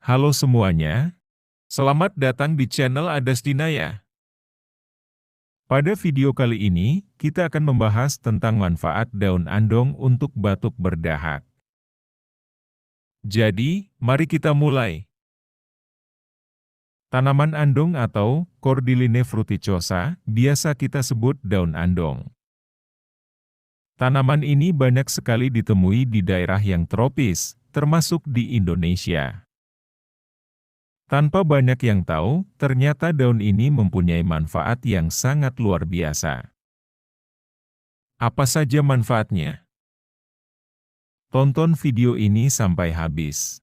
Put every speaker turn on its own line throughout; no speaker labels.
Halo semuanya, selamat datang di channel Adastinaya. Pada video kali ini, kita akan membahas tentang manfaat daun andong untuk batuk berdahak. Jadi, mari kita mulai. Tanaman andong atau Cordyline fruticosa, biasa kita sebut daun andong. Tanaman ini banyak sekali ditemui di daerah yang tropis, termasuk di Indonesia. Tanpa banyak yang tahu, ternyata daun ini mempunyai manfaat yang sangat luar biasa. Apa saja manfaatnya? Tonton video ini sampai habis.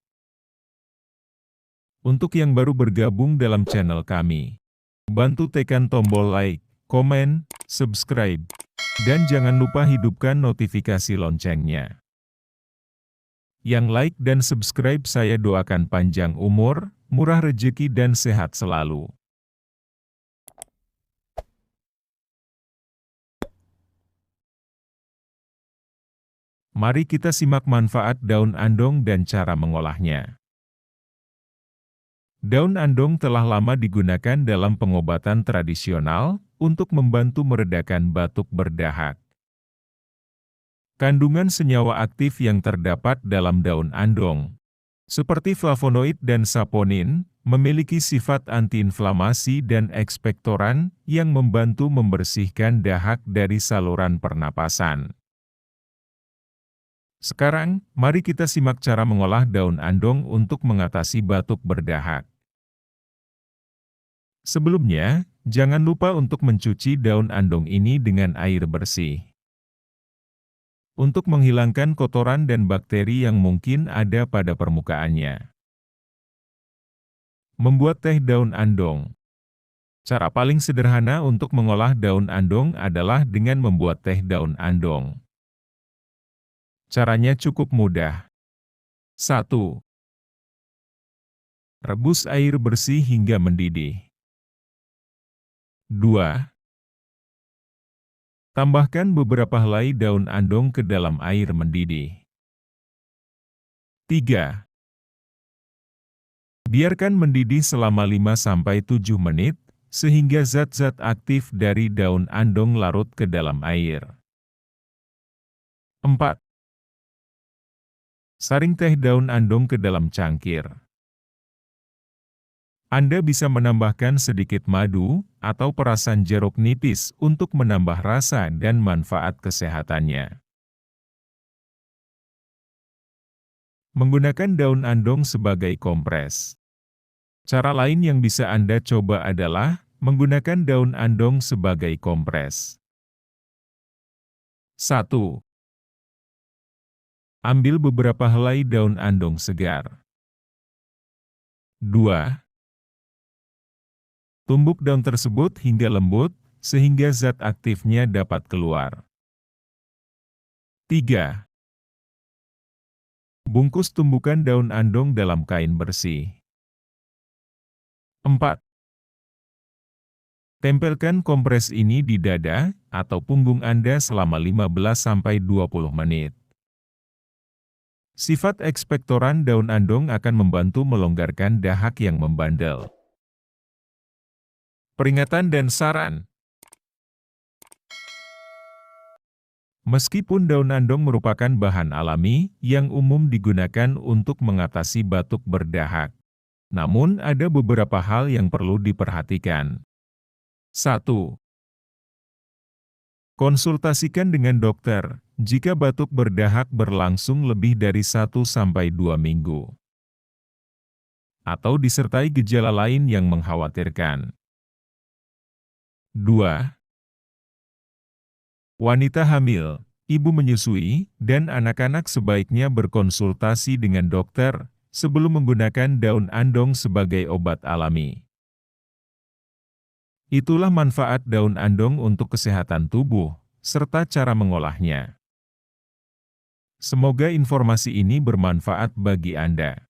Untuk yang baru bergabung dalam channel kami, bantu tekan tombol like, komen, subscribe, dan jangan lupa hidupkan notifikasi loncengnya. Yang like dan subscribe saya doakan panjang umur, murah rezeki dan sehat selalu. Mari kita simak manfaat daun andong dan cara mengolahnya. Daun andong telah lama digunakan dalam pengobatan tradisional untuk membantu meredakan batuk berdahak. Kandungan senyawa aktif yang terdapat dalam daun andong, seperti flavonoid dan saponin, memiliki sifat antiinflamasi dan ekspektoran yang membantu membersihkan dahak dari saluran pernapasan. Sekarang, mari kita simak cara mengolah daun andong untuk mengatasi batuk berdahak. Sebelumnya, jangan lupa untuk mencuci daun andong ini dengan air bersih. Untuk menghilangkan kotoran dan bakteri yang mungkin ada pada permukaannya. Membuat teh daun andong. Cara paling sederhana untuk mengolah daun andong adalah dengan membuat teh daun andong. Caranya cukup mudah. 1. Rebus air bersih hingga mendidih. 2. Tambahkan beberapa helai daun andong ke dalam air mendidih. 3. Biarkan mendidih selama 5-7 menit, sehingga zat-zat aktif dari daun andong larut ke dalam air. 4. Saring teh daun andong ke dalam cangkir. Anda bisa menambahkan sedikit madu atau perasan jeruk nipis untuk menambah rasa dan manfaat kesehatannya. Menggunakan daun andong sebagai kompres. Cara lain yang bisa Anda coba adalah menggunakan daun andong sebagai kompres. 1. Ambil beberapa helai daun andong segar. 2. Tumbuk daun tersebut hingga lembut, sehingga zat aktifnya dapat keluar. 3. Bungkus tumbukan daun andong dalam kain bersih. 4. Tempelkan kompres ini di dada atau punggung Anda selama 15-20 menit. Sifat ekspektoran daun andong akan membantu melonggarkan dahak yang membandel. Peringatan dan saran. Meskipun daun andong merupakan bahan alami yang umum digunakan untuk mengatasi batuk berdahak, namun ada beberapa hal yang perlu diperhatikan. 1. Konsultasikan dengan dokter jika batuk berdahak berlangsung lebih dari 1-2 minggu, atau disertai gejala lain yang mengkhawatirkan. 2. Wanita hamil, ibu menyusui, dan anak-anak sebaiknya berkonsultasi dengan dokter sebelum menggunakan daun andong sebagai obat alami. Itulah manfaat daun andong untuk kesehatan tubuh, serta cara mengolahnya. Semoga informasi ini bermanfaat bagi Anda.